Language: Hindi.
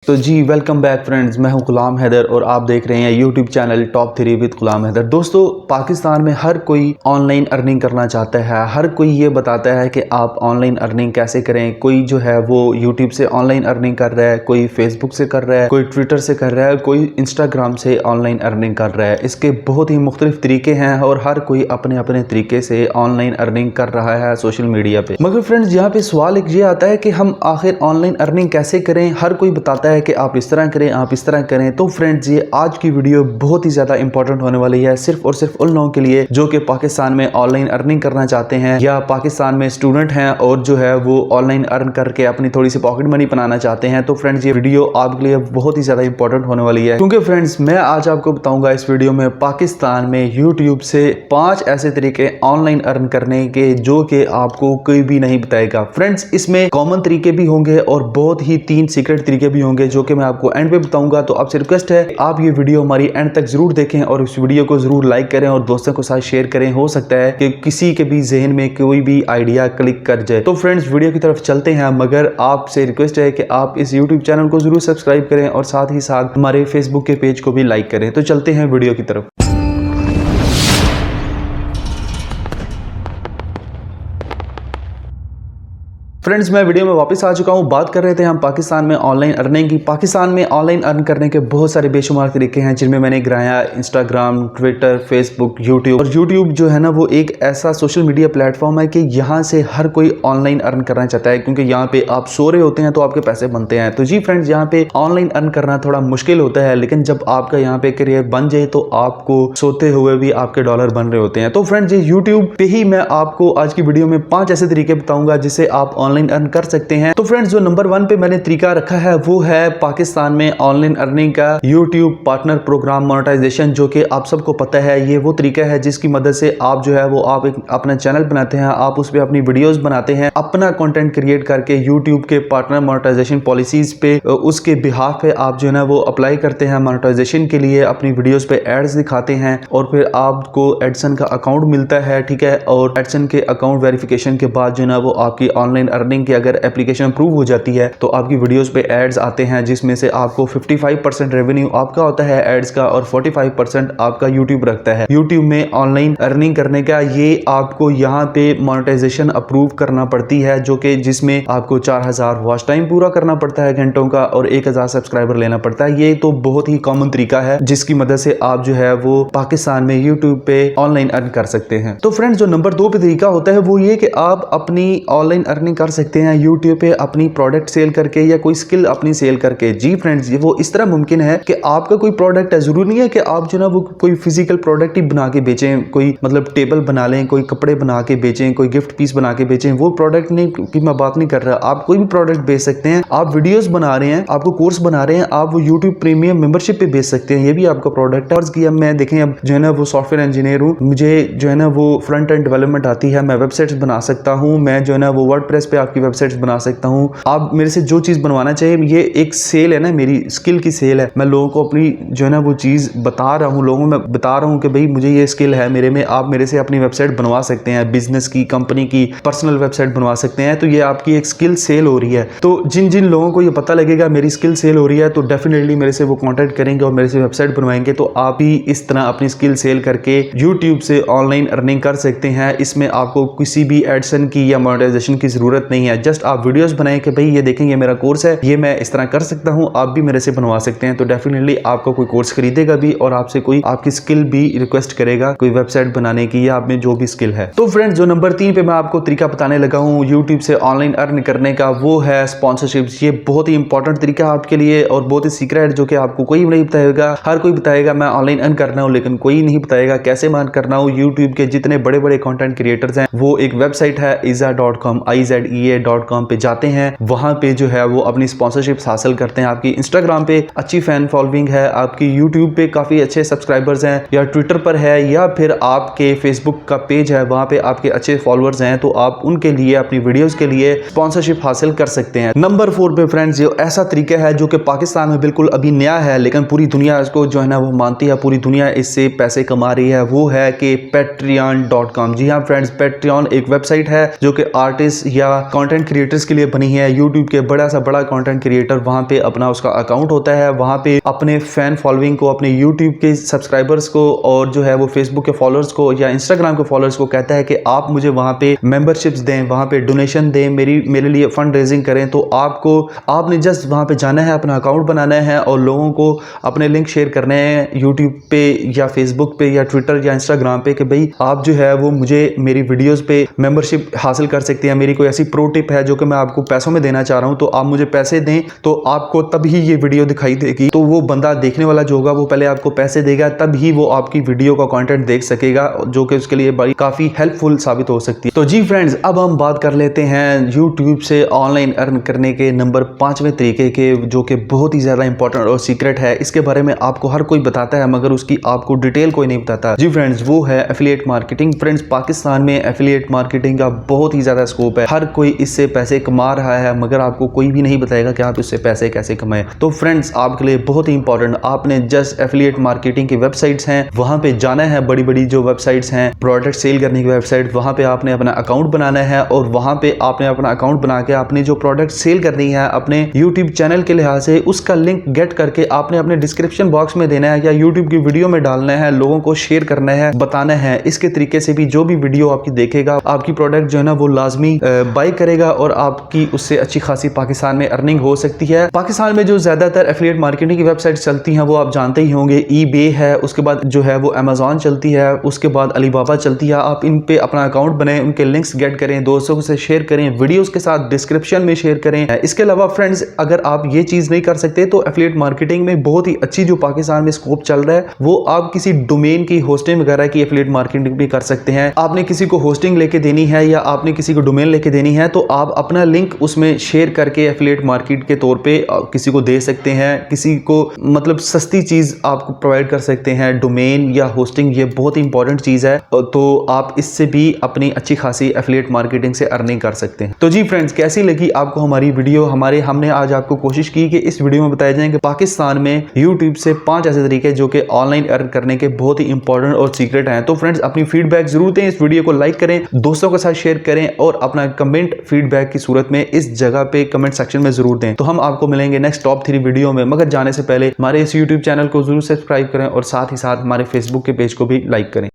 तो जी वेलकम बैक फ्रेंड्स, मैं हूं गुलाम हैदर और आप देख रहे हैं यूट्यूब चैनल टॉप 3 विद गुलाम हैदर। दोस्तों, पाकिस्तान में हर कोई ऑनलाइन अर्निंग करना चाहता है। हर कोई ये बताता है कि आप ऑनलाइन अर्निंग कैसे करें। कोई जो है वो यूट्यूब से ऑनलाइन अर्निंग कर रहा है, कोई फेसबुक से कर रहा है, कोई ट्विटर से कर रहा है, कोई इंस्टाग्राम से ऑनलाइन अर्निंग कर रहा है। इसके बहुत ही मुख्तलिफ तरीके हैं और हर कोई अपने अपने तरीके से ऑनलाइन अर्निंग कर रहा है सोशल मीडिया पे। मगर फ्रेंड्स, यहाँ पे सवाल एक ये आता है कि हम आखिर ऑनलाइन अर्निंग कैसे करें। हर कोई बताता है कि आप इस तरह करें, आप इस तरह करें। तो फ्रेंड्स, ये आज की वीडियो बहुत ही ज्यादा इंपॉर्टेंट होने वाली है, सिर्फ और सिर्फ उन लोगों के लिए जो कि पाकिस्तान में ऑनलाइन अर्निंग करना चाहते हैं या पाकिस्तान में स्टूडेंट हैं और जो है वो ऑनलाइन अर्न करके अपनी थोड़ी सी पॉकेट मनी बनाना चाहते हैं। तो फ्रेंड्स, ये वीडियो आपके लिए बहुत ही ज्यादा इंपॉर्टेंट होने वाली है, क्योंकि फ्रेंड्स मैं आज आपको बताऊंगा इस वीडियो में पाकिस्तान में यूट्यूब से 5 ऐसे तरीके ऑनलाइन अर्न करने के जो कि आपको कोई भी नहीं बताएगा। फ्रेंड्स, इसमें कॉमन तरीके भी होंगे और बहुत ही 3 सीक्रेट तरीके भी होंगे जो कि मैं आपको एंड पे बताऊंगा। तो आपसे रिक्वेस्ट है आप ये वीडियो हमारी एंड तक जरूर देखें और इस वीडियो को जरूर लाइक करें और दोस्तों के साथ शेयर करें। हो सकता है कि किसी के भी जहन में कोई भी आइडिया क्लिक कर जाए। तो फ्रेंड्स, वीडियो की तरफ चलते हैं, मगर आपसे रिक्वेस्ट है कि आप इस यूट्यूब चैनल को जरूर सब्सक्राइब करें और साथ ही साथ हमारे फेसबुक के पेज को भी लाइक करें। तो चलते हैं वीडियो की तरफ। फ्रेंड्स, मैं वीडियो में वापस आ चुका हूं। बात कर रहे थे हम पाकिस्तान में ऑनलाइन अर्निंग की। पाकिस्तान में ऑनलाइन अर्न करने के बहुत सारे बेशुमार तरीके हैं जिनमें मैंने गिराया इंस्टाग्राम, ट्विटर, फेसबुक, यूट्यूब। और यूट्यूब जो है ना वो एक ऐसा सोशल मीडिया प्लेटफॉर्म है कि यहाँ से हर कोई ऑनलाइन अर्न करना चाहता है, क्योंकि यहाँ पे आप सो रहे होते हैं तो आपके पैसे बनते हैं। तो जी फ्रेंड्स, यहाँ पे ऑनलाइन अर्न करना थोड़ा मुश्किल होता है, लेकिन जब आपका यहाँ पे करियर बन जाए तो आपको सोते हुए भी आपके डॉलर बन रहे होते हैं। तो फ्रेंड्स, ये यूट्यूब पे ही मैं आपको आज की वीडियो में 5 ऐसे तरीके बताऊंगा जिससे आप ऑनलाइन अर्न कर सकते हैं। तो फ्रेंड्स, जो नंबर 1 पे मैंने तरीका रखा है वो है पाकिस्तान में ऑनलाइन अर्निंग का यूट्यूब पार्टनर प्रोग्राम मोनेटाइजेशन, जो कि आप सबको पता है। ये वो तरीका है जिसकी मदद से आप जो है वो आप एक अपना चैनल बनाते हैं, आप उस पर अपनी वीडियोस बनाते हैं, अपना कंटेंट क्रिएट करके यूट्यूब के पार्टनर मोनेटाइजेशन पॉलिसीज पे उसके बिहाफ पे आप जो है ना वो अप्लाई करते हैं मोनेटाइजेशन के लिए। अपनी वीडियोस पे एड्स दिखाते हैं और फिर आपको एडसन का अकाउंट मिलता है, ठीक है। और एडसन के अकाउंट वेरिफिकेशन के बाद जो है ना वो आपकी ऑनलाइन अर्निंग की अगर एप्लीकेशन अप्रूव हो जाती है तो आपकी वीडियोस पे एड्स आते हैं, जिसमें से आपको 55% रेवेन्यू आपका होता है एड्स का और 45% आपका यूट्यूब रखता है। यूट्यूब में ऑनलाइन अर्निंग करने का ये आपको यहाँ पे मोनेटाइजेशन अप्रूव करना पड़ती है, जो कि जिसमें आपको 4000 वॉच टाइम पूरा करना पड़ता है घंटों का और 1000 सब्सक्राइबर लेना पड़ता है। ये तो बहुत ही कॉमन तरीका है जिसकी मदद से आप जो है वो पाकिस्तान में यूट्यूब पे ऑनलाइन अर्न कर सकते हैं। तो फ्रेंड्स, जो नंबर 2 पे तरीका होता है वो ये कि आप अपनी ऑनलाइन अर्निंग कर सकते हैं यूट्यूब पे अपनी प्रोडक्ट सेल करके या कोई स्किल अपनी सेल करके। जी फ्रेंड्स, ये वो इस तरह मुमकिन है कि आपका कोई प्रोडक्ट है, जरूरी नहीं है कि आप जो ना वो कोई फिजिकल प्रोडक्ट ही बना के बेचें, कोई मतलब टेबल बना लें, कोई कपड़े बना के बेचें, कोई गिफ्ट पीस बना के बेचें। वो प्रोडक्ट नहीं की मैं बात नहीं कर रहा। आप कोई भी प्रोडक्ट बेच सकते हैं। आप वीडियोस बना रहे हैं, आपको कोर्स बना रहे हैं, आप वो यूट्यूब प्रीमियम मेंबरशिप पे बेच सकते हैं। ये भी आपका प्रोडक्ट है। और की अब मैं देखें, अब जो है ना वो सॉफ्टवेयर इंजीनियर हूँ, मुझे जो है ना वो फ्रंट एंड डेवलपमेंट आती है, मैं वेबसाइट्स बना सकता हूँ, मैं जो है ना वो वर्डप्रेस पे आपकी वेबसाइट्स बना सकता हूँ। आप मेरे से जो चीज बनवाना चाहिए, ये एक सेल है ना, मेरी स्किल की सेल है। मैं लोगों को अपनी जो है ना वो चीज बता रहा हूँ, लोगों में बता रहा हूँ कि भाई मुझे ये स्किल है मेरे में, आप मेरे से अपनी वेबसाइट बनवा सकते हैं, बिजनेस की, कंपनी की, पर्सनल वेबसाइट बनवा सकते हैं। तो ये आपकी एक स्किल सेल हो रही है। तो जिन जिन लोगों को ये पता लगेगा मेरी स्किल सेल हो रही है तो डेफिनेटली मेरे से वो कॉन्टेक्ट करेंगे और मेरे से वेबसाइट बनवाएंगे। तो आप भी इस तरह अपनी स्किल सेल करके यूट्यूब से ऑनलाइन अर्निंग कर सकते हैं। इसमें आपको किसी भी एडसन की या मोनेटाइजेशन की जरूरत नहीं है। जस्ट आप वीडियोस बनाएं कि भाई ये देखें, ये मेरा कोर्स है, ये मैं इस तरह कर सकता हूं, आप भी मेरे से बनवा सकते हैं। तो डेफिनेटली आपका कोई कोर्स खरीदेगा भी और आपसे कोई आपकी स्किल भी रिक्वेस्ट करेगा कोई वेबसाइट बनाने की या आप में जो भी स्किल है। तो फ्रेंड्स, जो नंबर 3 पे मैं आपको तरीका बताने लगा हूं यूट्यूब से ऑनलाइन अर्न करने का, वो है स्पॉन्सरशिप्स। ये बहुत ही इंपॉर्टेंट तरीका है आपके लिए और बहुत ही सीक्रेट, जो कि आपको कोई नहीं बताएगा। हर कोई बताएगा मैं ऑनलाइन अर्न करना हूं, लेकिन कोई नहीं बताएगा कैसे मैं अर्न करना हूं। यूट्यूब के जितने बड़े बड़े कंटेंट क्रिएटर्स हैं, वो एक वेबसाइट है izea.com, izea.com पे जाते हैं, वहां पे जो है वो अपनी स्पॉन्सरशिप्स हासिल करते हैं। आपकी इंस्टाग्राम पे अच्छी फैन फॉलोइंग है, आपकी यूट्यूब पे काफी अच्छे सब्सक्राइबर्स हैं, या ट्विटर पर है, या फिर आपके फेसबुक का पेज है, वहां पे आपके अच्छे फॉलोअर्स हैं, तो आप उनके लिए अपनी वीडियोस के लिए स्पॉन्सरशिप हासिल कर सकते हैं। नंबर 4 पे फ्रेंड्स, ये ऐसा तरीका है जो कि पाकिस्तान में बिल्कुल अभी नया है, लेकिन पूरी दुनिया इसको जो है ना वो मानती है, पूरी दुनिया इससे पैसे कमा रही है। वो है कि patreon.com। जी हाँ फ्रेंड्स, पैट्रियन एक वेबसाइट है जो कि आर्टिस्ट या कंटेंट क्रिएटर्स के लिए बनी है। यूट्यूब के बड़ा सा बड़ा कंटेंट क्रिएटर वहां पे अपना उसका अकाउंट होता है, वहां पे अपने फैन फॉलोइंग को, अपने यूट्यूब के सब्सक्राइबर्स को और जो है वो फेसबुक के फॉलोअर्स को या इंस्टाग्राम के फॉलोअर्स को कहता है कि आप मुझे वहां पे मेंबरशिप्स दें, वहां पे डोनेशन दें, मेरे लिए फंड रेजिंग करें। तो आपने जस्ट वहां पे जाना है, अपना अकाउंट बनाना है और लोगों को अपने लिंक शेयर करने हैं यूट्यूब पे या फेसबुक पे या ट्विटर या इंस्टाग्राम पे कि भाई आप जो है वो मुझे मेरी वीडियोस पे मेंबरशिप हासिल कर सकते हैं, मेरी कोई ऐसी प्रो टिप है जो कि मैं आपको पैसों में देना चाह रहा हूं, तो आप मुझे पैसे दें तो आपको तभी ये वीडियो दिखाई देगी। तो वो बंदा देखने वाला जो होगा वो पहले आपको पैसे देगा, तब ही वो आपकी वीडियो का कंटेंट देख सकेगा, जो कि उसके लिए बड़ी काफी हेल्पफुल साबित हो सकती है। तो जी फ्रेंड्स, अब हम बात कर लेते हैं यूट्यूब से ऑनलाइन अर्न करने के नंबर 5वें तरीके के, जो कि बहुत ही ज्यादा इंपॉर्टेंट और सीक्रेट है। इसके बारे में आपको हर कोई बताता है मगर उसकी आपको डिटेल कोई नहीं बताता। जी फ्रेंड्स, वो है एफिलिएट मार्केटिंग। फ्रेंड्स, पाकिस्तान में एफिलिएट मार्केटिंग का बहुत ही ज्यादा स्कोप है, हर कोई इससे पैसे कमा रहा है मगर आपको कोई भी नहीं बताएगा कि आप इससे पैसे कैसे कमाएं। तो फ्रेंड्स, आपके लिए बहुत ही इंपॉर्टेंट, आपने जस्ट एफिलिएट मार्केटिंग की वेबसाइट्स हैं वहां पे जाना है, बड़ी बड़ी जो वेबसाइट्स हैं प्रोडक्ट सेल करने की वेबसाइट, वहां पे आपने अपना अकाउंट बनाना है और वहां पे आपने अपना अकाउंट बना के अपनी जो प्रोडक्ट सेल करनी है अपने यूट्यूब चैनल के लिहाज से उसका लिंक गेट करके आपने अपने डिस्क्रिप्शन बॉक्स में देना है या यूट्यूब की वीडियो में डालना है, लोगों को शेयर करना है, बताना है। इसके तरीके से भी जो भी वीडियो आपकी देखेगा आपकी प्रोडक्ट जो है ना वो लाजमी बाय करेगा और आपकी उससे अच्छी खासी पाकिस्तान में अर्निंग हो सकती है। पाकिस्तान में जो ज्यादातर एफिलिएट मार्केटिंग की वेबसाइट चलती हैं वो आप जानते ही होंगे, ईबे है, उसके बाद जो है वो अमेजॉन चलती है, उसके बाद अलीबाबा चलती है। आप इन पे अपना अकाउंट बनाएं, उनके लिंक्स गेट करें, दोस्तों से शेयर करें, वीडियोस के साथ डिस्क्रिप्शन में शेयर करें। इसके अलावा फ्रेंड्स, अगर आप ये चीज नहीं कर सकते तो एफिलिएट मार्केटिंग में बहुत ही अच्छी जो पाकिस्तान में स्कोप चल रहा है वो आप किसी डोमेन की होस्टिंग वगैरह की एफिलिएट मार्केटिंग भी कर सकते हैं। आपने किसी को होस्टिंग लेके देनी है या आपने किसी को डोमेन लेके देनी है तो आप अपना लिंक उसमें शेयर करके एफिलिएट मार्केट के तौर पे किसी को दे सकते हैं, किसी को मतलब सस्ती चीज आपको प्रोवाइड कर सकते हैं। डोमेन या होस्टिंग ये बहुत ही इंपॉर्टेंट चीज है, तो आप इससे भी अपनी अच्छी खासी एफिलिएट मार्केटिंग से अर्निंग कर सकते हैं। तो जी फ्रेंड्स, कैसी लगी आपको हमारी वीडियो? हमने आज आपको कोशिश की कि इस वीडियो में बताया जाए कि पाकिस्तान में यूट्यूब से 5 ऐसे तरीके जो कि ऑनलाइन अर्न करने के बहुत ही इंपॉर्टेंट और सीक्रेट हैं। तो फ्रेंड्स, अपनी फीडबैक जरूर दें, इस वीडियो को लाइक करें, दोस्तों के साथ शेयर करें और अपना कमेंट फीडबैक की सूरत में इस जगह पे कमेंट सेक्शन में जरूर दें। तो हम आपको मिलेंगे नेक्स्ट टॉप 3 वीडियो में, मगर जाने से पहले हमारे इस यूट्यूब चैनल को जरूर सब्सक्राइब करें और साथ ही साथ हमारे फेसबुक के पेज को भी लाइक करें।